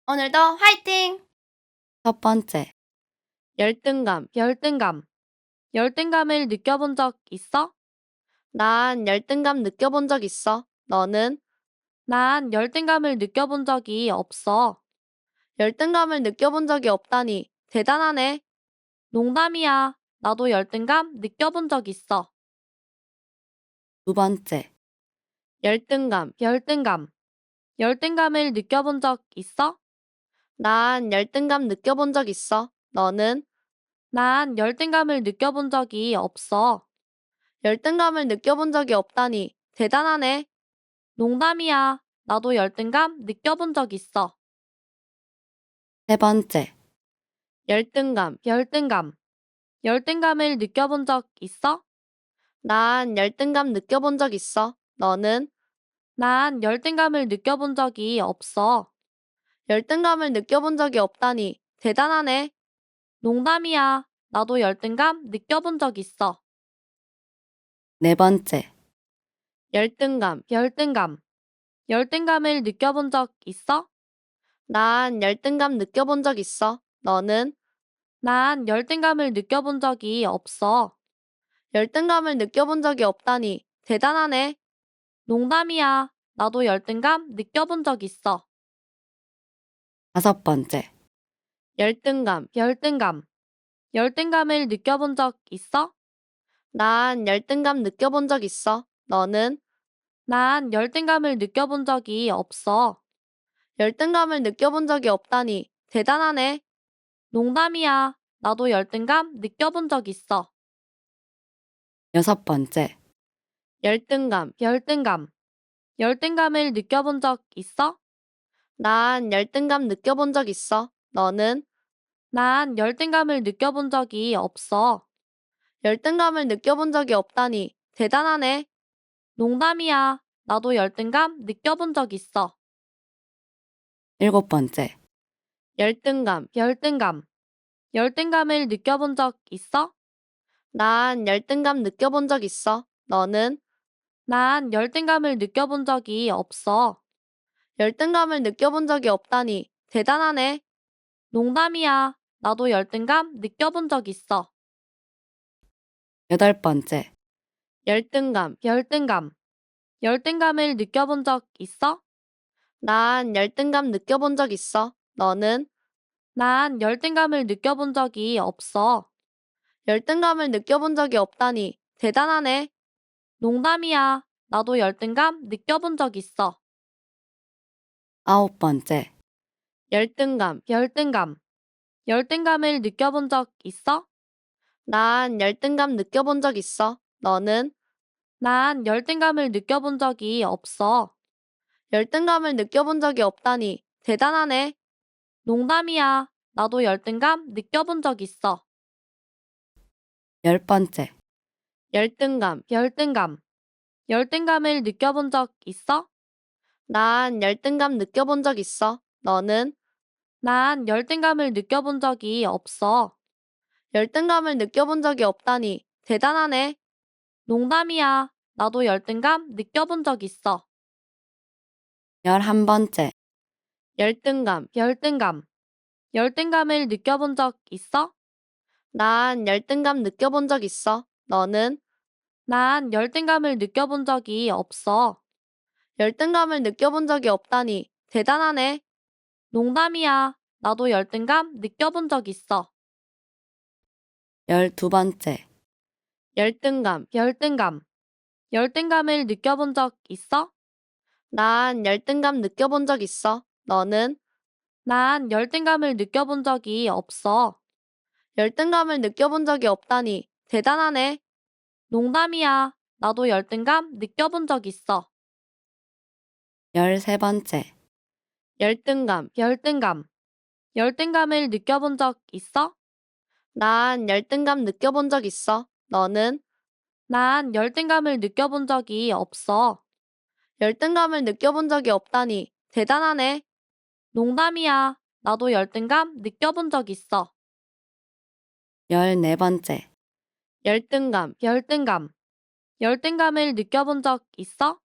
오늘도 화이팅! 첫 번째, 열등감. 열등감을 느껴본 적 있어? 난 열등감 느껴본 적 있어. 너는? 난 열등감을 느껴본 적이 없어. 열등감을 느껴본 적이 없다니 대단하네. 농담이야. 나도 열등감 느껴본 적 있어. 두 번째, 열등감. 열등감을 느껴본 적 있어? 난 열등감 느껴본 적 있어. 너는? 난 열등감을 느껴본 적이 없어. 열등감을 느껴본 적이 없다니 대단하네. 농담이야. 나도 열등감 느껴본 적 있어. 세 번째, 열등감. 열등감을 느껴본 적 있어? 난 열등감 느껴본 적 있어. 너는? 난 열등감을 느껴본 적이 없어. 열등감을 느껴본 적이 없다니 대단하네. 농담이야. 나도 열등감 느껴본 적 있어. 네 번째, 열등감. 열등감을 느껴본 적 있어? 난 열등감 느껴본 적 있어. 너는? 난 열등감을 느껴본 적이 없어. 열등감을 느껴본 적이 없다니 대단하네. 농담이야. 나도 열등감 느껴본 적 있어. 다섯 번째, 열등감. 열등감을 느껴본 적 있어? 난 열등감 느껴본 적 있어. 너는? 난 열등감을 느껴본 적이 없어. 열등감을 느껴본 적이 없다니 대단하네. 농담이야. 나도 열등감 느껴본 적 있어. 여섯 번째, 열등감. 열등감을 느껴본 적 있어? 난 열등감 느껴본 적 있어. 너는? 난 열등감을 느껴본 적이 없어. 열등감을 느껴본 적이 없다니 대단하네. 농담이야. 나도 열등감 느껴본 적 있어. 일곱 번째, 열등감. 열등감을 느껴본 적 있어? 난 열등감 느껴본 적 있어. 너는? 난 열등감을 느껴본 적이 없어. 열등감을 느껴본 적이 없다니 대단하네. 농담이야. 나도 열등감 느껴본 적 있어. 여덟 번째, 열등감. 열등감을 느껴본 적 있어? 난 열등감 느껴본 적 있어. 너는? 난 열등감을 느껴본 적이 없어. 열등감을 느껴본 적이 없다니 대단하네. 농담이야. 나도 열등감 느껴본 적 있어. 아홉 번째, 열등감. 열등감을 느껴본 적 있어? 난 열등감 느껴본 적 있어. 너는? 난 열등감을 느껴본 적이 없어. 열등감을 느껴본 적이 없다니 대단하네. 농담이야. 나도 열등감 느껴본 적 있어. 열 번째, 열등감. 열등감을 느껴본 적 있어? 난 열등감 느껴본 적 있어. 너는? 난 열등감을 느껴본 적이 없어. 열등감을 느껴본 적이 없다니 대단하네. 농담이야. 나도 열등감 느껴본 적 있어. 열한 번째, 열등감. 열등감을 느껴본 적 있어? 난 열등감 느껴본 적 있어. 너는? 난 열등감을 느껴본 적이 없어. 열등감을 느껴본 적이 없다니 대단하네. 농담이야. 나도 열등감 느껴본 적 있어. 열두 번째, 열등감. 열등감을 느껴본 적 있어? 난 열등감 느껴본 적 있어. 너는? 난 열등감을 느껴본 적이 없어. 열등감을 느껴본 적이 없다니 대단하네. 농담이야. 나도 열등감 느껴본 적 있어. 열세 번째, 열등감. 열등감을 느껴본 적 있어? 난 열등감 느껴본 적 있어. 너는? 난 열등감을 느껴본 적이 없어. 열등감을 느껴본 적이 없다니 대단하네. 농담이야. 나도 열등감 느껴본 적 있어. 열네 번째, 열등감. 열등감을 느껴본 적 있어?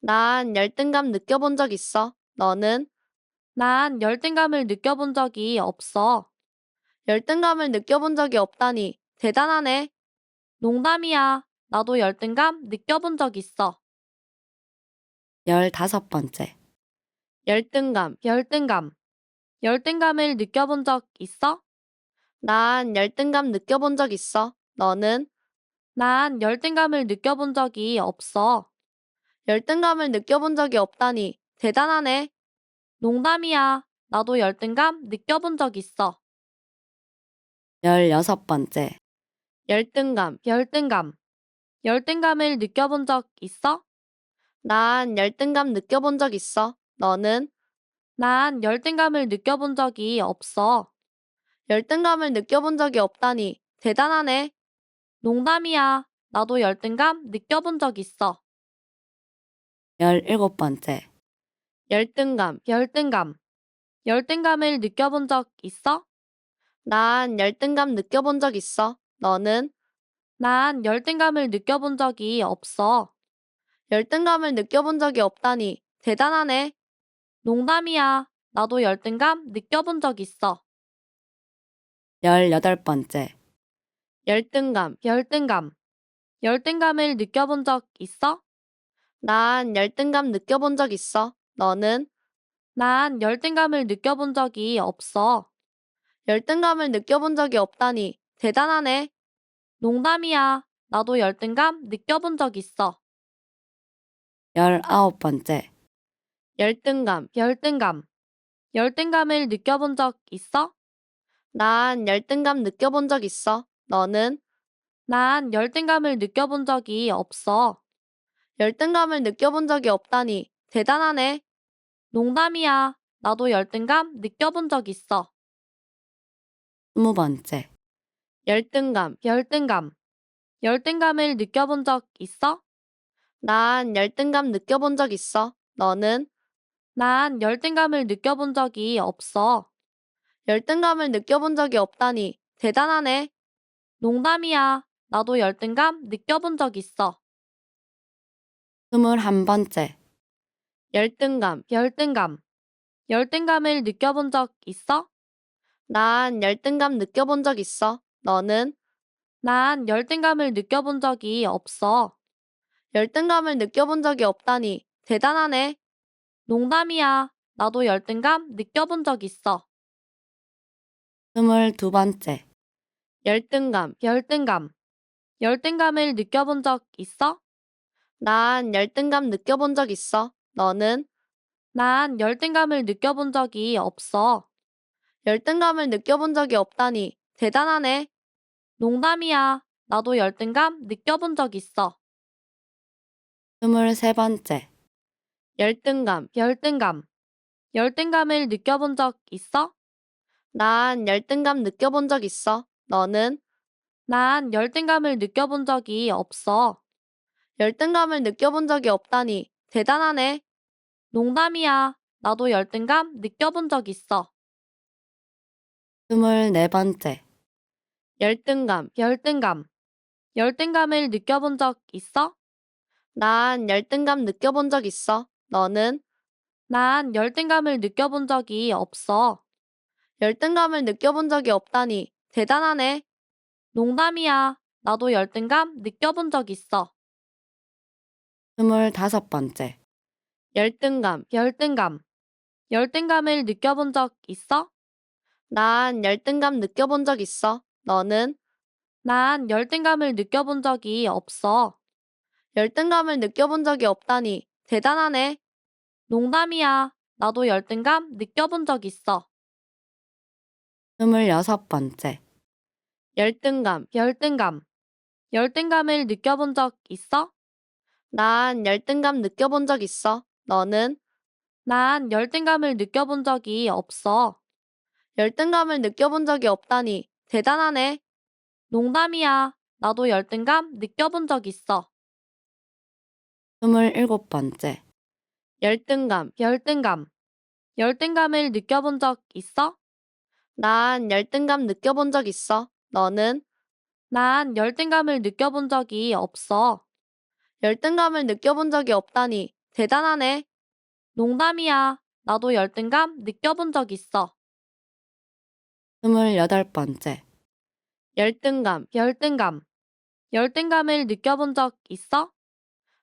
난 열등감 느껴본 적 있어. 너는? 난 열등감을 느껴본 적이 없어. 열등감을 느껴본 적이 없다니 대단하네. 농담이야. 나도 열등감 느껴본 적 있어. 15번째, 열등감. 열등감. 열등감을 느껴본 적 있어? 난 열등감 느껴본 적 있어. 너는? 난 열등감을 느껴본 적이 없어. 열등감을 느껴본 적이 없다니 대단하네. 농담이야. 나도 열등감 느껴본 적 있어. 16번째, 열등감. 열등감. 열등감을 느껴본 적 있어? 난 열등감 느껴본 적 있어. 너는? 난 열등감을 느껴본 적이 없어. 열등감을 느껴본 적이 없다니 대단하네. 농담이야. 나도 열등감 느껴본 적 있어. 17번째, 열등감. 열등감. 열등감을 느껴본 적 있어? 난 열등감 느껴본 적 있어. 너는? 난 열등감을 느껴본 적이 없어. 열등감을 느껴본 적이 없다니 대단하네. 농담이야. 나도 열등감 느껴본 적 있어. 18번째, 열등감. 열등감. 열등감을 느껴본 적 있어? 난 열등감 느껴본 적 있어. 너는? 난 열등감을 느껴본 적이 없어. 열등감을 느껴본 적이 없다니 대단하네. 농담이야. 나도 열등감 느껴본 적 있어. 19번째, 열등감. 열등감. 열등감을 느껴본 적 있어? 난 열등감 느껴본 적 있어. 너는? 난 열등감을 느껴본 적이 없어. 열등감을 느껴본 적이 없다니 대단하네. 농담이야. 나도 열등감 느껴본 적 있어. 20번째, 열등감. 열등감. 열등감을 느껴본 적 있어? 난 열등감 느껴본 적 있어. 너는? 난 열등감을 느껴본 적이 없어. 열등감을 느껴본 적이 없다니 대단하네. 농담이야. 나도 열등감 느껴본 적 있어. 21번째, 열등감. 열등감. 열등감을 느껴본 적 있어? 난 열등감 느껴본 적 있어. 너는? 난 열등감을 느껴본 적이 없어. 열등감을 느껴본 적이 없다니 대단하네. 농담이야. 나도 열등감 느껴본 적 있어. 22번째, 열등감. 열등감. 열등감을 느껴본 적 있어? 난 열등감 느껴본 적 있어. 너는? 난 열등감을 느껴본 적이 없어. 열등감을 느껴본 적이 없다니 대단하네. 농담이야. 나도 열등감 느껴본 적 있어. 23번째, 열등감. 열등감. 열등감을 느껴본 적 있어? 난 열등감 느껴본 적 있어. 너는? 난 열등감을 느껴본 적이 없어. 열등감을 느껴본 적이 없다니 대단하네. 농담이야. 나도 열등감 느껴본 적 있어. 24번째, 열등감. 열등감. 열등감을 느껴본 적 있어? 난 열등감 느껴본 적 있어. 너는? 난 열등감을 느껴본 적이 없어. 열등감을 느껴본 적이 없다니 대단하네. 농담이야. 나도 열등감 느껴본 적 있어. 25번째, 열등감. 열등감. 열등감을 느껴본 적 있어? 난 열등감 느껴본 적 있어. 너는? 난 열등감을 느껴본 적이 없어. 열등감을 느껴본 적이 없다니 대단하네. 농담이야. 나도 열등감 느껴본 적 있어. 26번째, 열등감. 열등감. 열등감을 느껴본 적 있어? 난 열등감 느껴본 적 있어. 너는? 난 열등감을 느껴본 적이 없어. 열등감을 느껴본 적이 없다니 대단하네. 농담이야. 나도 열등감 느껴본 적 있어. 27번째, 열등감. 열등감. 열등감을 느껴본 적 있어? 난 열등감 느껴본 적 있어. 너는? 난 열등감을 느껴본 적이 없어. 열등감을 느껴본 적이 없다니 대단하네. 농담이야. 나도 열등감 느껴본 적 있어. 28번째, 열등감. 열등감. 열등감을 느껴본 적 있어?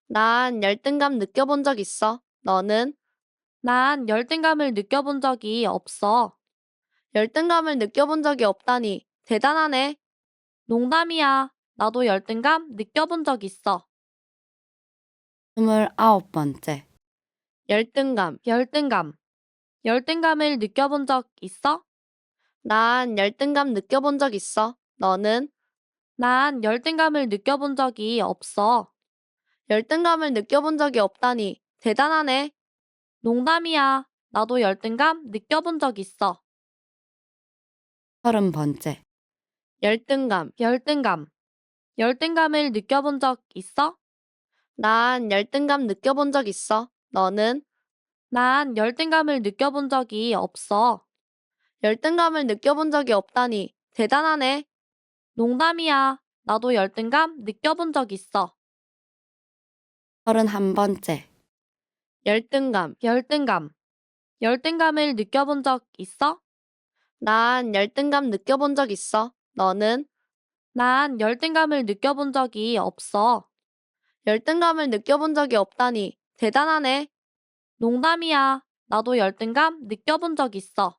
난 열등감 느껴본 적 있어. 너는? 난 열등감을 느껴본 적이 없어. 열등감을 느껴본 적이 없다니. 대단하네. 농담이야. 나도 열등감 느껴본 적 있어. 29번째, 열등감. 열등감. 열등감을 느껴본 적 있어? 난 열등감 느껴본 적 있어. 너는? 난 열등감을 느껴본 적이 없어. 열등감을 느껴본 적이 없다니. 대단하네. 농담이야. 나도 열등감 느껴본 적 있어. 30번째, 열등감. 열등감. 열등감을 느껴본 적 있어? 난 열등감 느껴본 적 있어. 너는? 난 열등감을 느껴본 적이 없어. 열등감을 느껴본 적이 없다니. 대단하네. 농담이야. 나도 열등감 느껴본 적 있어. 31번째, 열등감. 열등감. 열등감을 느껴본 적 있어? 난 열등감 느껴본 적 있어. 너는? 난 열등감을 느껴본 적이 없어. 열등감을 느껴본 적이 없다니. 대단하네. 농담이야. 나도 열등감 느껴본 적 있어.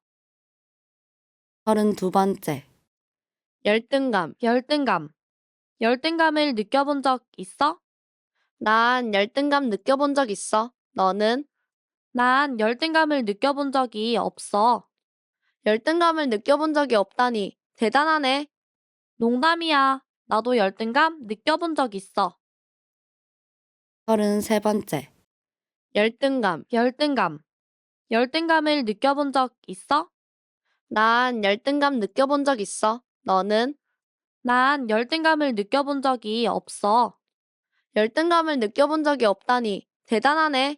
32번째, 열등감. 열등감. 열등감을 느껴본 적 있어? 난 열등감 느껴본 적 있어. 너는? 난 열등감을 느껴본 적이 없어. 열등감을 느껴본 적이 없다니. 대단하네. 농담이야. 나도 열등감 느껴본 적 있어. 33번째, 열등감. 열등감. 열등감을 느껴본 적 있어? 난 열등감 느껴본 적 있어. 너는? 난 열등감을 느껴본 적이 없어. 열등감을 느껴본 적이 없다니. 대단하네.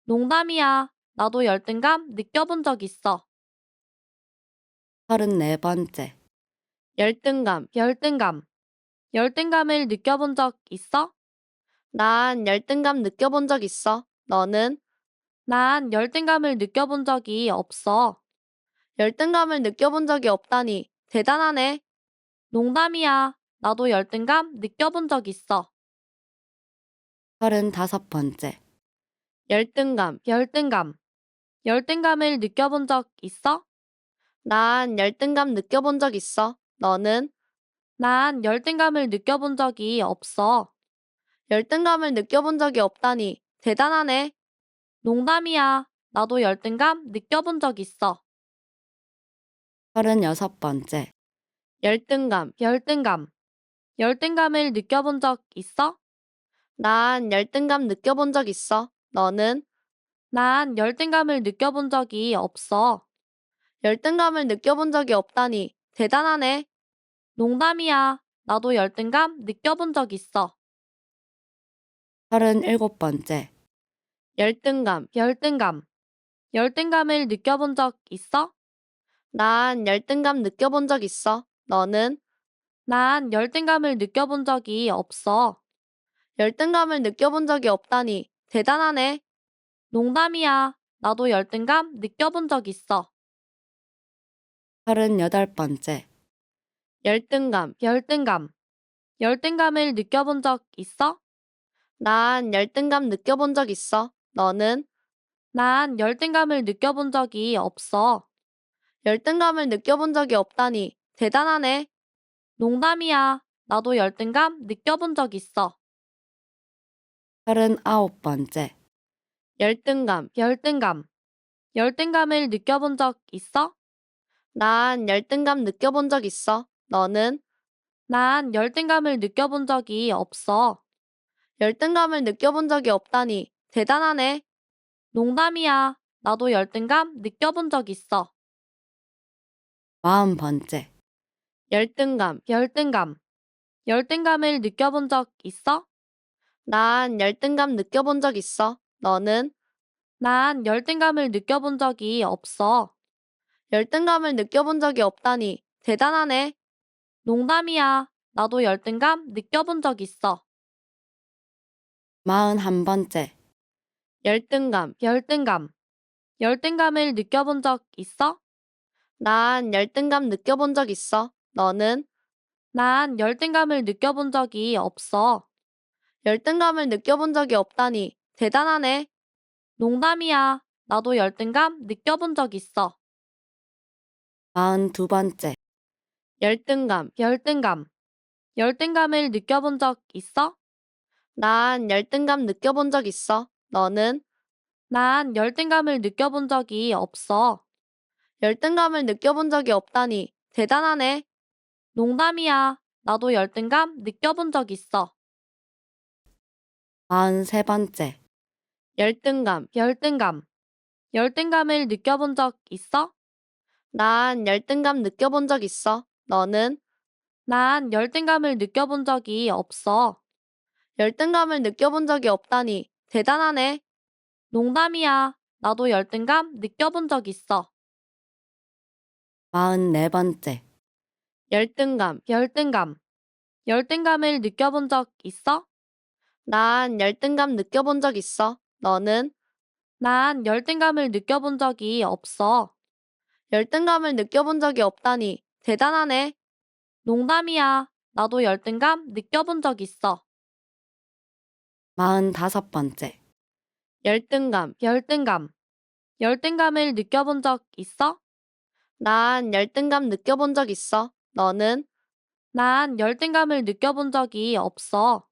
농담이야. 나도 열등감 느껴본 적 있어. 34번째, 열등감. 열등감. 열등감을 느껴본 적 있어? 난 열등감 느껴본 적 있어. 너는? 난 열등감을 느껴본 적이 없어. 열등감을 느껴본 적이 없다니. 대단하네. 농담이야. 나도 열등감 느껴본 적 있어. 35번째, 열등감. 열등감. 열등감을 느껴본 적 있어? 난 열등감 느껴본 적 있어. 너는? 난 열등감을 느껴본 적이 없어. 열등감을 느껴본 적이 없다니. 대단하네. 농담이야. 나도 열등감 느껴본 적 있어. 36번째, 열등감. 열등감. 열등감을 느껴본 적 있어? 난 열등감 느껴본 적 있어. 너는? 난 열등감을 느껴본 적이 없어. 열등감을 느껴본 적이 없다니. 대단하네. 농담이야. 나도 열등감 느껴본 적 있어. 37번째, 열등감. 열등감. 열등감을 느껴본 적 있어? 난 열등감 느껴본 적 있어. 너는? 난 열등감을 느껴본 적이 없어. 열등감을 느껴본 적이 없다니. 대단하네. 농담이야. 나도 열등감 느껴본 적 있어. 38번째, 열등감. 열등감. 열등감을 느껴본 적 있어? 난 열등감 느껴본 적 있어. 너는? 난 열등감을 느껴본 적이 없어. 열등감을 느껴본 적이 없다니. 대단하네. 농담이야. 나도 열등감 느껴본 적 있어. 39번째, 열등감. 열등감. 열등감을 느껴본 적 있어? 난 열등감 느껴본 적 있어. 너는? 난 열등감을 느껴본 적이 없어. 열등감을 느껴본 적이 없다니. 대단하네. 농담이야. 나도 열등감 느껴본 적 있어. 40번째, 열등감. 열등감. 열등감을 느껴본 적 있어? 난 열등감 느껴본 적 있어. 너는? 난 열등감을 느껴본 적이 없어. 열등감을 느껴본 적이 없다니. 대단하네. 농담이야. 나도 열등감 느껴본 적 있어. 41번째, 열등감. 열등감. 열등감을 느껴본 적 있어? 난 열등감 느껴본 적 있어. 너는? 난 열등감을 느껴본 적이 없어. 열등감을 느껴본 적이 없다니. 대단하네. 농담이야. 나도 열등감 느껴본 적 있어. 42번째, 열등감. 열등감. 열등감을 느껴본 적 있어? 난 열등감 느껴본 적 있어. 너는? 난 열등감을 느껴본 적이 없어. 열등감을 느껴본 적이 없다니. 대단하네. 농담이야. 나도 열등감 느껴본 적 있어. 43번째, 열등감. 열등감. 열등감을 느껴본 적 있어? 난 열등감 느껴본 적 있어. 너는? 난 열등감을 느껴본 적이 없어. 열등감을 느껴본 적이 없다니. 대단하네. 농담이야. 나도 열등감 느껴본 적 있어. 44번째, 열등감. 열등감. 열등감을 느껴본 적 있어? 난 열등감 느껴본 적 있어. 너는? 난 열등감을 느껴본 적이 없어. 열등감을 느껴본 적이 없다니. 대단하네. 농담이야. 나도 열등감 느껴본 적 있어. 45번째, 열등감. 열등감. 열등감을 느껴본 적 있어? 난 열등감 느껴본 적 있어. 너는? 난 열등감을 느껴본 적이 없어.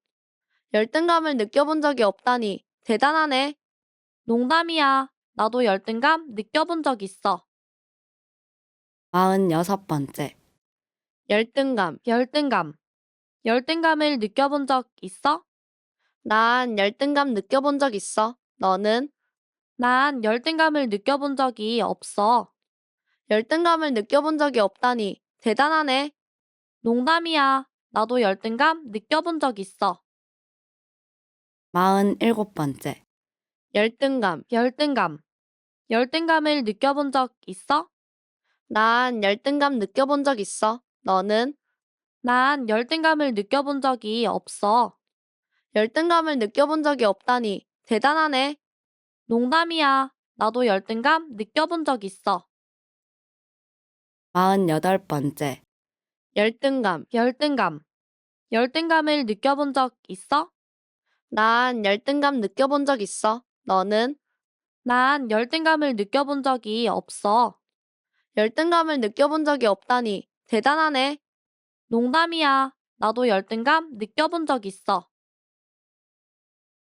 열등감을 느껴본 적이 없다니. 대단하네. 농담이야. 나도 열등감 느껴본 적 있어. 46번째, 열등감. 열등감. 열등감을 느껴본 적 있어? 난 열등감 느껴본 적 있어. 너는? 난 열등감을 느껴본 적이 없어. 열등감을 느껴본 적이 없다니. 대단하네. 농담이야. 나도 열등감 느껴본 적 있어. 47번째, 열등감. 열등감. 열등감을 느껴본 적 있어? 난 열등감 느껴본 적 있어. 너는? 난 열등감을 느껴본 적이 없어. 열등감을 느껴본 적이 없다니. 대단하네. 농담이야. 나도 열등감 느껴본 적 있어. 48번째, 열등감. 열등감. 열등감을 느껴본 적 있어? 난 열등감 느껴본 적 있어. 너는? 난 열등감을 느껴본 적이 없어. 열등감을 느껴본 적이 없다니. 대단하네. 농담이야. 나도 열등감 느껴본 적 있어.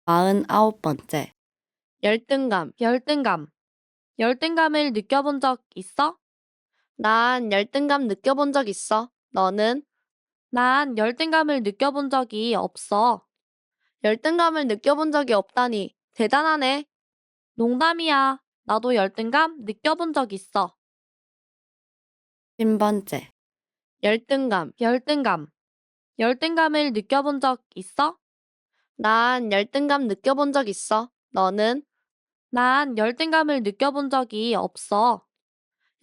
49번째, 열등감. 열등감. 열등감을 느껴본 적 있어? 난 열등감 느껴본 적 있어. 너는? 난 열등감을 느껴본 적이 없어. 열등감을 느껴본 적이 없다니. 대단하네. 농담이야. 나도 열등감 느껴본 적 있어. 10번째, 열등감. 열등감. 열등감을 느껴본 적 있어? 난 열등감 느껴본 적 있어. 너는? 난 열등감을 느껴본 적이 없어.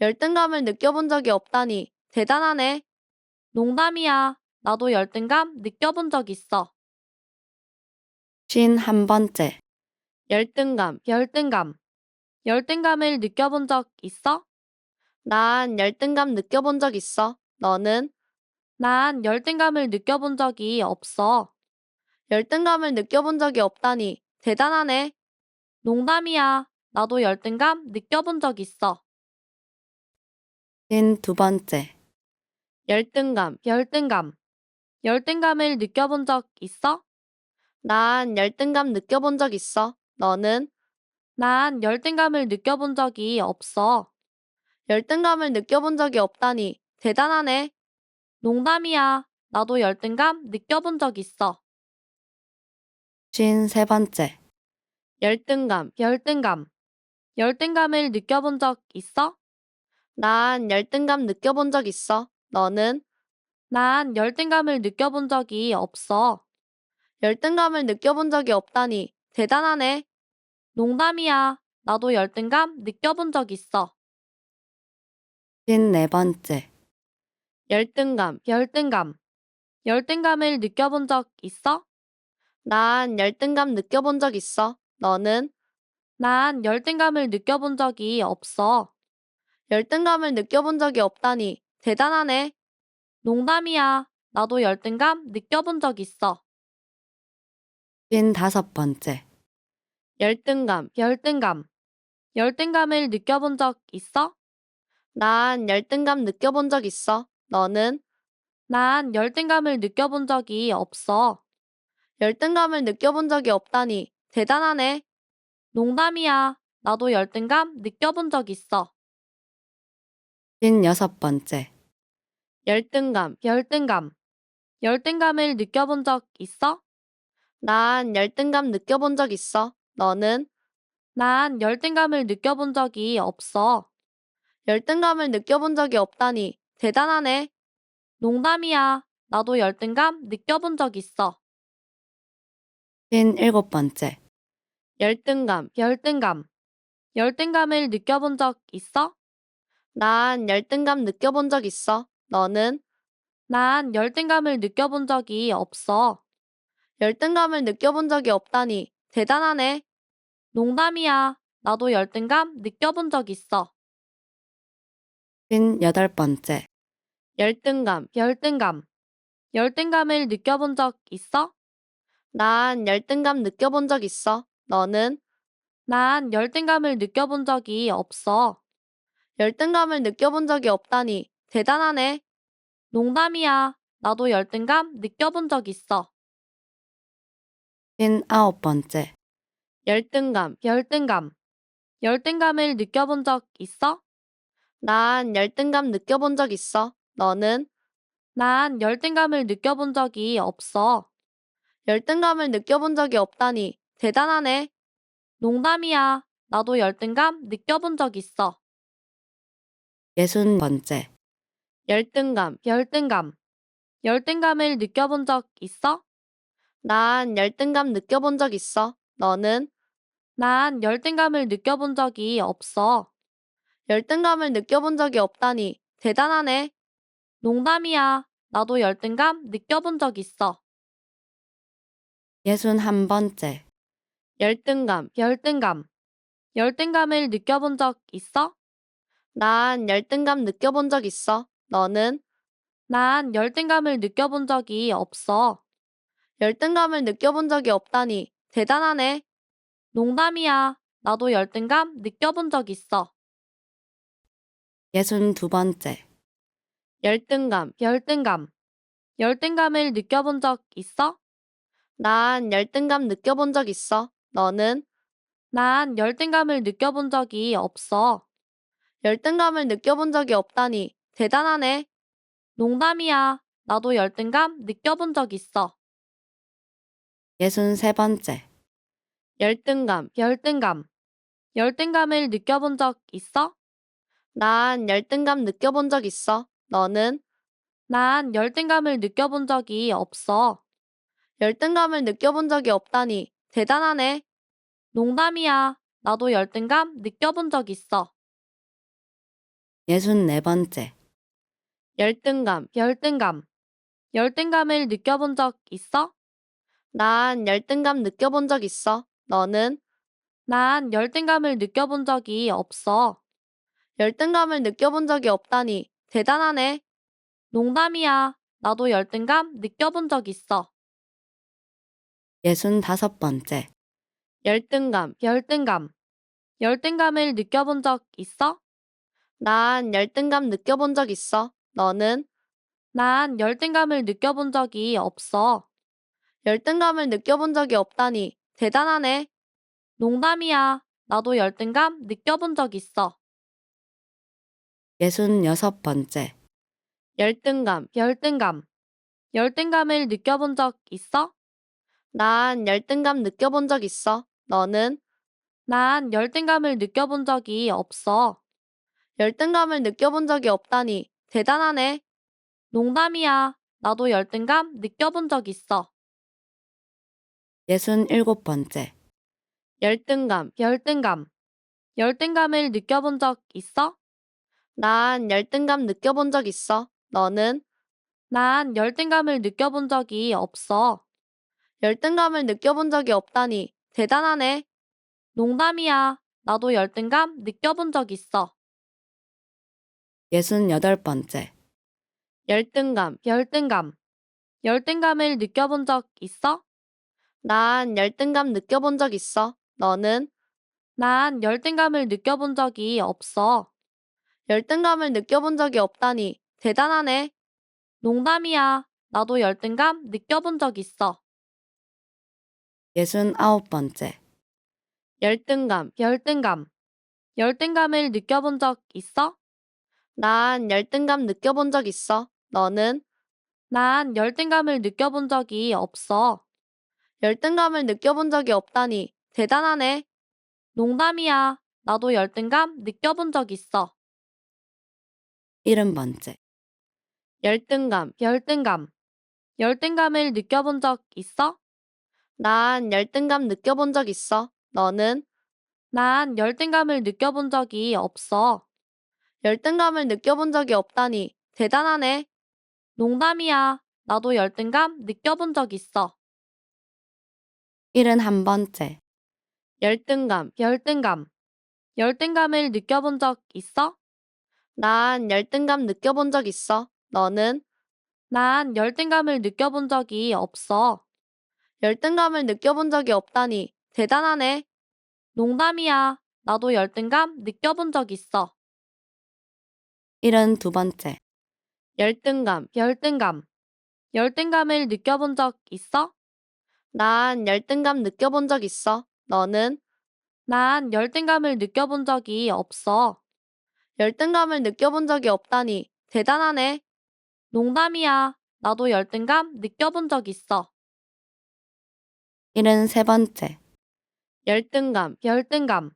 열등감을 느껴본 적이 없다니. 대단하네. 농담이야. 나도 열등감 느껴본 적 있어. 51번째, 열등감. 열등감. 열등감을 느껴본 적 있어? 난 열등감 느껴본 적 있어. 너는? 난 열등감을 느껴본 적이 없어. 열등감을 느껴본 적이 없다니. 대단하네. 농담이야. 나도 열등감 느껴본 적 있어. 52번째, 열등감. 열등감. 열등감을 느껴본 적 있어? 난 열등감 느껴본 적 있어. 너는? 난 열등감을 느껴본 적이 없어. 열등감을 느껴본 적이 없다니. 대단하네. 농담이야. 나도 열등감 느껴본 적 있어. 53번째, 열등감. 열등감. 열등감을 느껴본 적 있어? 난 열등감 느껴본 적 있어. 너는? 난 열등감을 느껴본 적이 없어. 열등감을 느껴본 적이 없다니. 대단하네. 농담이야. 나도 열등감 느껴본 적 있어. 54번째, 열등감. 열등감. 열등감을 느껴본 적 있어? 난 열등감 느껴본 적 있어. 너는? 난 열등감을 느껴본 적이 없어. 열등감을 느껴본 적이 없다니 대단하네. 농담이야. 나도 열등감 느껴본 적 있어. 55번째. 열등감. 열등감. 열등감을 느껴본 적 있어? 난 열등감 느껴본 적 있어. 너는? 난 열등감을 느껴본 적이 없어. 열등감을 느껴본 적이 없다니 대단하네. 농담이야. 나도 열등감 느껴본 적 있어. 56번째. 열등감. 열등감. 열등감을 느껴본 적 있어? 난 열등감 느껴본 적 있어. 너는? 난 열등감을 느껴본 적이 없어. 열등감을 느껴본 적이 없다니 대단하네. 농담이야. 나도 열등감 느껴본 적 있어. 57번째. 열등감. 열등감. 열등감을 느껴본 적 있어? 난 열등감 느껴본 적 있어. 너는? 난 열등감을 느껴본 적이 없어. 열등감을 느껴본 적이 없다니 대단하네. 농담이야. 나도 열등감 느껴본 적 있어. 58번째. 열등감. 열등감. 열등감을 느껴본 적 있어? 난 열등감 느껴본 적 있어. 너는? 난 열등감을 느껴본 적이 없어. 열등감을 느껴본 적이 없다니 대단하네. 농담이야. 나도 열등감 느껴본 적 있어. 59번째. 열등감. 열등감. 열등감을 느껴본 적 있어? 난 열등감 느껴본 적 있어. 너는? 난 열등감을 느껴본 적이 없어. 열등감을 느껴본 적이 없다니 대단하네. 농담이야. 나도 열등감 느껴본 적 있어. 60번째. 열등감. 열등감. 열등감을 느껴본 적 있어? 난 열등감 느껴본 적 있어. 너는? 난 열등감을 느껴본 적이 없어. 열등감을 느껴본 적이 없다니 대단하네. 농담이야. 나도 열등감 느껴본 적 있어. 61번째. 열등감. 열등감. 열등감을 느껴본 적 있어? 난 열등감 느껴본 적 있어. 너는? 난 열등감을 느껴본 적이 없어. 열등감을 느껴본 적이 없다니 대단하네. 농담이야. 나도 열등감 느껴본 적 있어. 62번째. 열등감. 열등감. 열등감을 느껴본 적 있어? 난 열등감 느껴본 적 있어. 너는? 난 열등감을 느껴본 적이 없어. 열등감을 느껴본 적이 없다니 대단하네. 농담이야. 나도 열등감 느껴본 적 있어. 63번째. 열등감. 열등감. 열등감을 느껴본 적 있어? 난 열등감 느껴본 적 있어. 너는? 난 열등감을 느껴본 적이 없어. 열등감을 느껴본 적이 없다니 대단하네. 농담이야. 나도 열등감 느껴본 적 있어. 64번째. 열등감. 열등감. 열등감을 느껴본 적 있어? 난 열등감 느껴본 적 있어. 너는? 난 열등감을 느껴본 적이 없어. 열등감을 느껴본 적이 없다니 대단하네. 농담이야. 나도 열등감 느껴본 적 있어. 65번째. 열등감. 열등감. 열등감을 느껴본 적 있어? 난 열등감 느껴본 적 있어. 너는? 난 열등감을 느껴본 적이 없어. 열등감을 느껴본 적이 없다니 대단하네. 농담이야. 나도 열등감 느껴본 적 있어. 66번째. 열등감. 열등감. 열등감을 느껴본 적 있어? 난 열등감 느껴본 적 있어. 너는? 난 열등감을 느껴본 적이 없어. 열등감을 느껴본 적이 없다니 대단하네. 농담이야. 나도 열등감 느껴본 적 있어. 67번째. 열등감. 열등감. 열등감을 느껴본 적 있어? 난 열등감 느껴본 적 있어. 너는? 난 열등감을 느껴본 적이 없어. 열등감을 느껴본 적이 없다니 대단하네. 농담이야. 나도 열등감 느껴본 적 있어. 68번째, 열등감. 열등감. 열등감을 느껴본 적 있어? 난 열등감 느껴본 적 있어. 너는? 난 열등감을 느껴본 적이 없어. 열등감을 느껴본 적이 없다니. 대단하네. 농담이야. 나도 열등감 느껴본 적 있어. 69번째, 열등감. 열등감. 열등감을 느껴본 적 있어? 난 열등감 느껴본 적 있어. 너는? 난 열등감을 느껴본 적이 없어. 열등감을 느껴본 적이 없다니. 대단하네. 농담이야. 나도 열등감 느껴본 적 있어. 70번째, 열등감. 열등감. 열등감을 느껴본 적 있어? 난 열등감 느껴본 적 있어. 너는? 난 열등감을 느껴본 적이 없어. 열등감을 느껴본 적이 없다니. 대단하네. 농담이야. 나도 열등감 느껴본 적 있어. 71번째, 열등감. 열등감. 열등감을 느껴본 적 있어? 난 열등감 느껴본 적 있어. 너는? 난 열등감을 느껴본 적이 없어. 열등감을 느껴본 적이 없다니. 대단하네. 농담이야. 나도 열등감 느껴본 적 있어. 72번째, 열등감. 열등감. 열등감을 느껴본 적 있어? 난 열등감 느껴본 적 있어. 너는? 난 열등감을 느껴본 적이 없어. 열등감을 느껴본 적이 없다니. 대단하네. 농담이야. 나도 열등감 느껴본 적 있어. 73번째, 열등감. 열등감.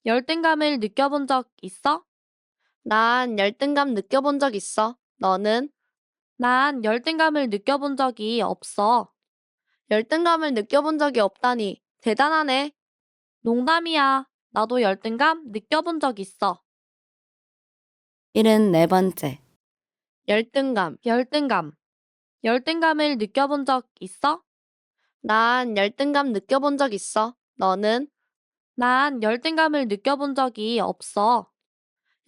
열등감을 느껴본 적 있어? 난 열등감 느껴본 적 있어. 너는? 난 열등감을 느껴본 적이 없어. 열등감을 느껴본 적이 없다니. 대단하네. 농담이야. 나도 열등감 느껴본 적 있어. 74번째, 열등감. 열등감. 열등감을 느껴본 적 있어? 난 열등감 느껴본 적 있어. 너는? 난 열등감을 느껴본 적이 없어.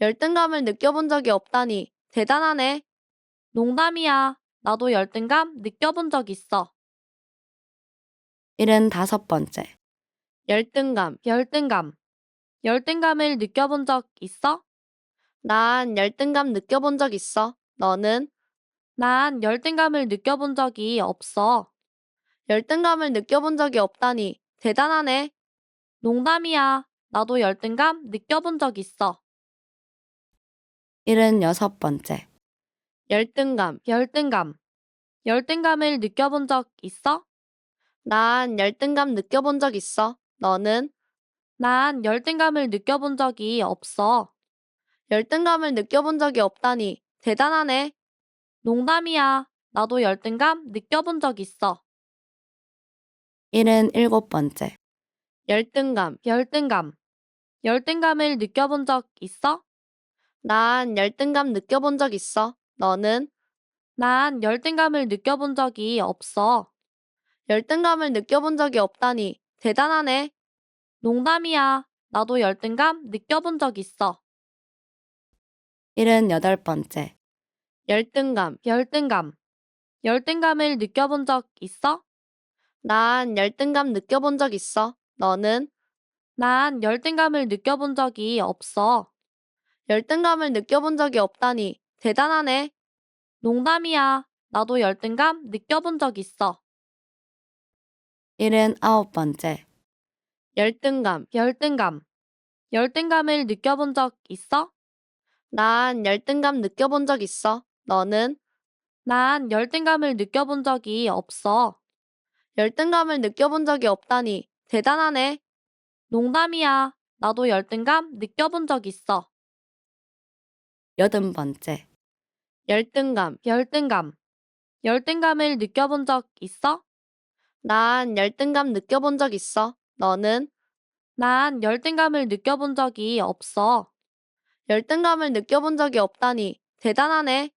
열등감을 느껴본 적이 없다니. 대단하네. 농담이야. 나도 열등감 느껴본 적 있어. 75번째, 열등감. 열등감. 열등감을 느껴본 적 있어? 난 열등감 느껴본 적 있어. 너는? 난 열등감을 느껴본 적이 없어. 열등감을 느껴본 적이 없다니. 대단하네. 농담이야. 나도 열등감 느껴본 적 있어. 76번째, 열등감. 열등감. 열등감을 느껴본 적 있어? 난 열등감 느껴본 적 있어. 너는? 난 열등감을 느껴본 적이 없어. 열등감을 느껴본 적이 없다니. 대단하네. 농담이야. 나도 열등감 느껴본 적 있어. 77번째, 열등감. 열등감. 열등감을 느껴본 적 있어? 난 열등감 느껴본 적 있어. 너는? 난 열등감을 느껴본 적이 없어. 열등감을 느껴본 적이 없다니. 대단하네. 농담이야. 나도 열등감 느껴본 적 있어. 78번째, 열등감. 열등감. 열등감을 느껴본 적 있어? 난 열등감 느껴본 적 있어. 너는? 난 열등감을 느껴본 적이 없어. 열등감을 느껴본 적이 없다니. 대단하네. 농담이야. 나도 열등감 느껴본 적 있어. 79번째, 열등감. 열등감. 열등감을 느껴본 적 있어? 난 열등감 느껴본 적 있어. 너는? 난 열등감을 느껴본 적이 없어. 열등감을 느껴본 적이 없다니. 대단하네. 농담이야. 나도 열등감 느껴본 적 있어. 80번째, 열등감. 열등감. 열등감을 느껴본 적 있어? 난 열등감 느껴본 적 있어. 너는? 난 열등감을 느껴본 적이 없어. 열등감을 느껴본 적이 없다니. 대단하네.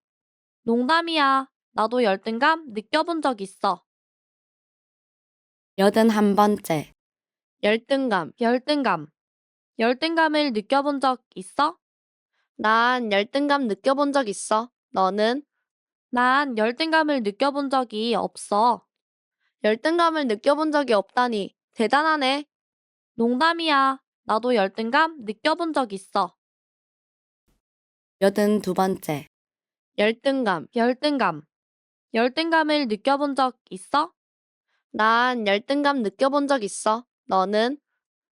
농담이야. 나도 열등감 느껴본 적 있어. 81번째, 열등감. 열등감. 열등감을 느껴본 적 있어? 난 열등감 느껴본 적 있어. 너는? 난 열등감을 느껴본 적이 없어. 열등감을 느껴본 적이 없다니. 대단하네. 농담이야. 나도 열등감 느껴본 적 있어. 82번째. 열등감. 열등감. 열등감을 느껴본 적 있어? 난 열등감 느껴본 적 있어. 너는?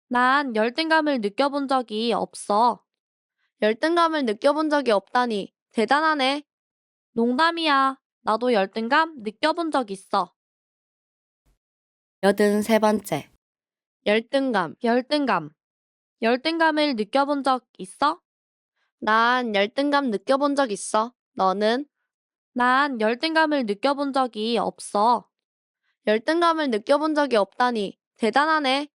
난 열등감을 느껴본 적이 없어. 열등감을 느껴본 적이 없다니. 대단하네. 농담이야. 나도 열등감 느껴본 적 있어. 83번째. 열등감. 열등감. 열등감을 느껴본 적 있어? 난 열등감 느껴본 적 있어. 너는? 난 열등감을 느껴본 적이 없어. 열등감을 느껴본 적이 없다니. 대단하네.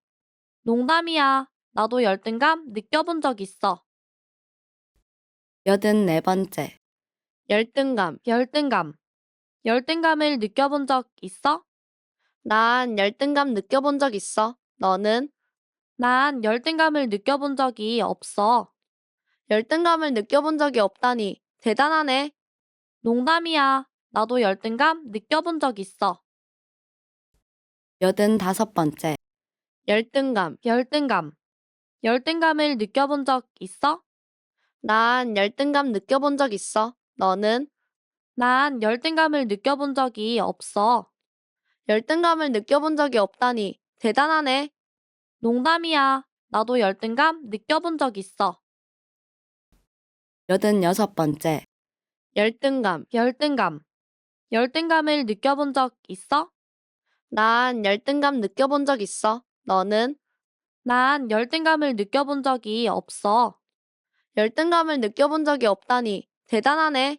농담이야. 나도 열등감 느껴본 적 있어. 84번째. 열등감. 열등감. 열등감을 느껴본 적 있어? 난 열등감 느껴본 적 있어. 너는? 난 열등감을 느껴본 적이 없어. 열등감을 느껴본 적이 없다니. 대단하네. 농담이야. 나도 열등감 느껴본 적 있어. 85번째. 열등감. 열등감. 열등감을 느껴본 적 있어? 난 열등감 느껴본 적 있어. 너는? 난 열등감을 느껴본 적이 없어. 열등감을 느껴본 적이 없다니. 대단하네. 농담이야. 나도 열등감 느껴본 적 있어. 86번째. 열등감. 열등감. 열등감을 느껴본 적 있어? 난 열등감 느껴본 적 있어. 너는? 난 열등감을 느껴본 적이 없어. 열등감을 느껴본 적이 없다니. 대단하네.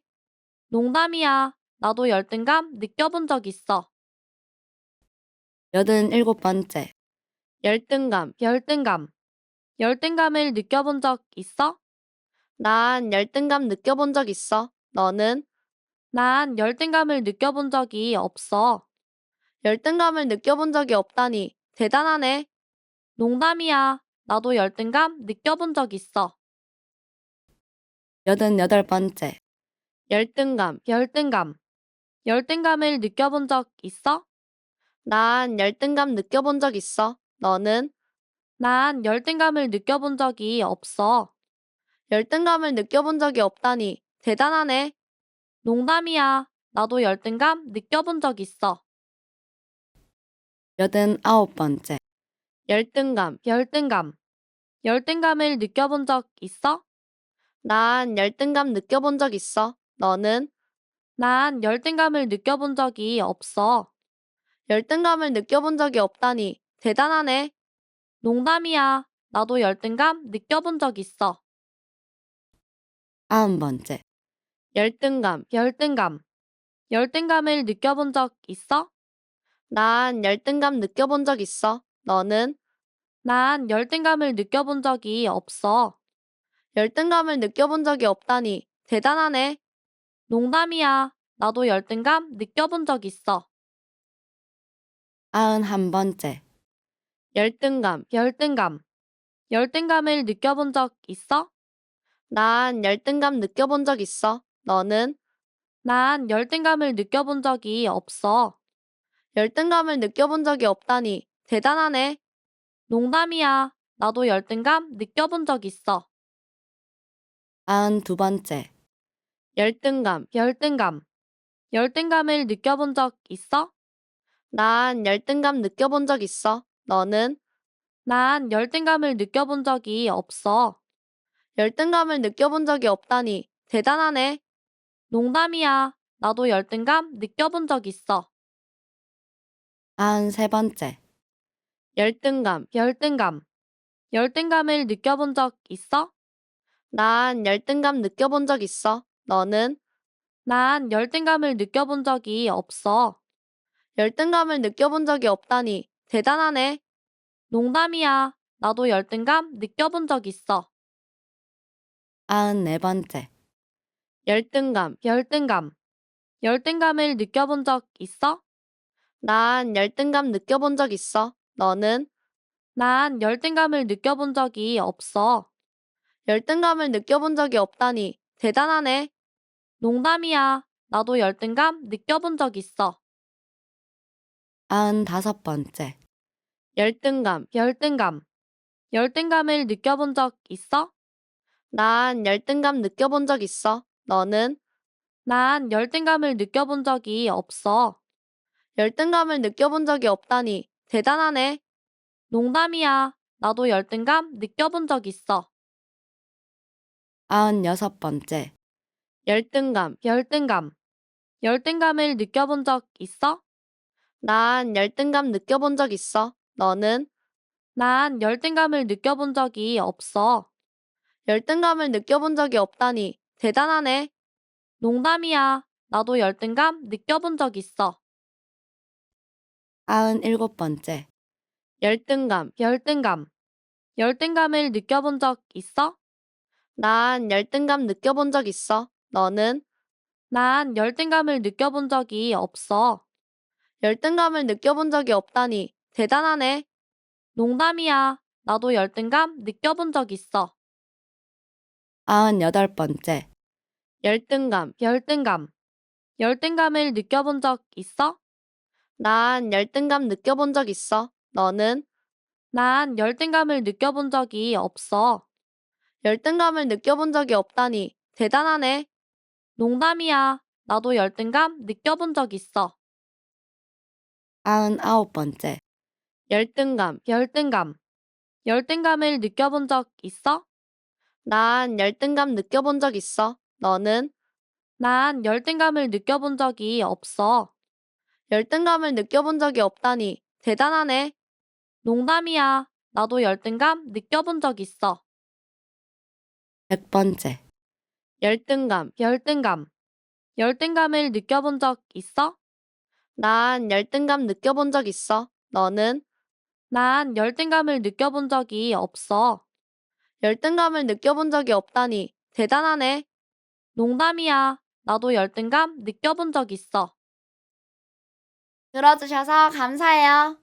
농담이야. 나도 열등감 느껴본 적 있어. 87번째. 열등감. 열등감. 열등감을 느껴본 적 있어? 난 열등감 느껴본 적 있어. 너는? 난 열등감을 느껴본 적이 없어. 열등감을 느껴본 적이 없다니. 대단하네. 농담이야. 나도 열등감 느껴본 적 있어. 88번째. 열등감. 열등감. 열등감을 느껴본 적 있어? 난 열등감 느껴본 적 있어. 너는? 난 열등감을 느껴본 적이 없어. 열등감을 느껴본 적이 없다니. 대단하네. 농담이야. 나도 열등감 느껴본 적 있어. 89번째. 열등감. 열등감. 열등감을 느껴본 적 있어? 난 열등감 느껴본 적 있어. 너는? 난 열등감을 느껴본 적이 없어. 열등감을 느껴본 적이 없다니. 대단하네. 농담이야. 나도 열등감 느껴본 적 있어. 90번째. 열등감. 열등감. 열등감을 느껴본 적 있어? 난 열등감 느껴본 적 있어. 너는? 난 열등감을 느껴본 적이 없어. 열등감을 느껴본 적이 없다니. 대단하네. 농담이야. 나도 열등감 느껴본 적 있어. 91번째. 열등감. 열등감. 열등감을 느껴본 적 있어? 난 열등감 느껴본 적 있어. 너는? 난 열등감을 느껴본 적이 없어. 열등감을 느껴본 적이 없다니. 대단하네. 농담이야. 나도 열등감 느껴본 적 있어. 92번째. 열등감. 열등감. 열등감을 느껴본 적 있어? 난 열등감 느껴본 적 있어. 너는? 난 열등감을 느껴본 적이 없어. 열등감을 느껴본 적이 없다니. 대단하네. 농담이야. 나도 열등감 느껴본 적 있어. 93번째. 열등감. 열등감. 열등감을 느껴본 적 있어? 난 열등감 느껴본 적 있어. 너는? 난 열등감을 느껴본 적이 없어. 열등감을 느껴본 적이 없다니. 대단하네. 농담이야. 나도 열등감 느껴본 적 있어. 94번째. 열등감. 열등감. 열등감을 느껴본 적 있어? 난 열등감 느껴본 적 있어. 너는? 난 열등감을 느껴본 적이 없어. 열등감을 느껴본 적이 없다니 대단하네. 농담이야. 나도 열등감 느껴본 적 있어. 95번째. 열등감. 열등감. 열등감을 느껴본 적 있어? 난 열등감 느껴본 적 있어. 너는? 난 열등감을 느껴본 적이 없어. 열등감을 느껴본 적이 없다니 대단하네. 농담이야. 나도 열등감 느껴본 적 있어. 96번째. 열등감. 열등감. 열등감을 느껴본 적 있어? 난 열등감 느껴본 적 있어. 너는? 난 열등감을 느껴본 적이 없어. 열등감을 느껴본 적이 없다니 대단하네. 농담이야. 나도 열등감 느껴본 적 있어. 97번째. 열등감. 열등감. 열등감을 느껴본 적 있어? 난 열등감 느껴본 적 있어. 너는? 난 열등감을 느껴본 적이 없어. 열등감을 느껴본 적이 없다니 대단하네. 농담이야. 나도 열등감 느껴본 적 있어. 98번째. 열등감. 열등감. 열등감을 느껴본 적 있어? 난 열등감 느껴본 적 있어. 너는? 난 열등감을 느껴본 적이 없어. 열등감을 느껴본 적이 없다니 대단하네. 농담이야. 나도 열등감 느껴본 적 있어. 99번째. 열등감. 열등감. 열등감을 느껴본 적 있어? 난 열등감 느껴본 적 있어. 너는? 난 열등감을 느껴본 적이 없어. 열등감을 느껴본 적이 없다니 대단하네. 농담이야. 나도 열등감 느껴본 적 있어. 100번째. 열등감. 열등감. 열등감을 느껴본 적 있어? 난 열등감 느껴본 적 있어. 너는? 난 열등감을 느껴본 적이 없어. 열등감을 느껴본 적이 없다니 대단하네. 농담이야. 나도 열등감 느껴본 적 있어. 들어주셔서 감사해요.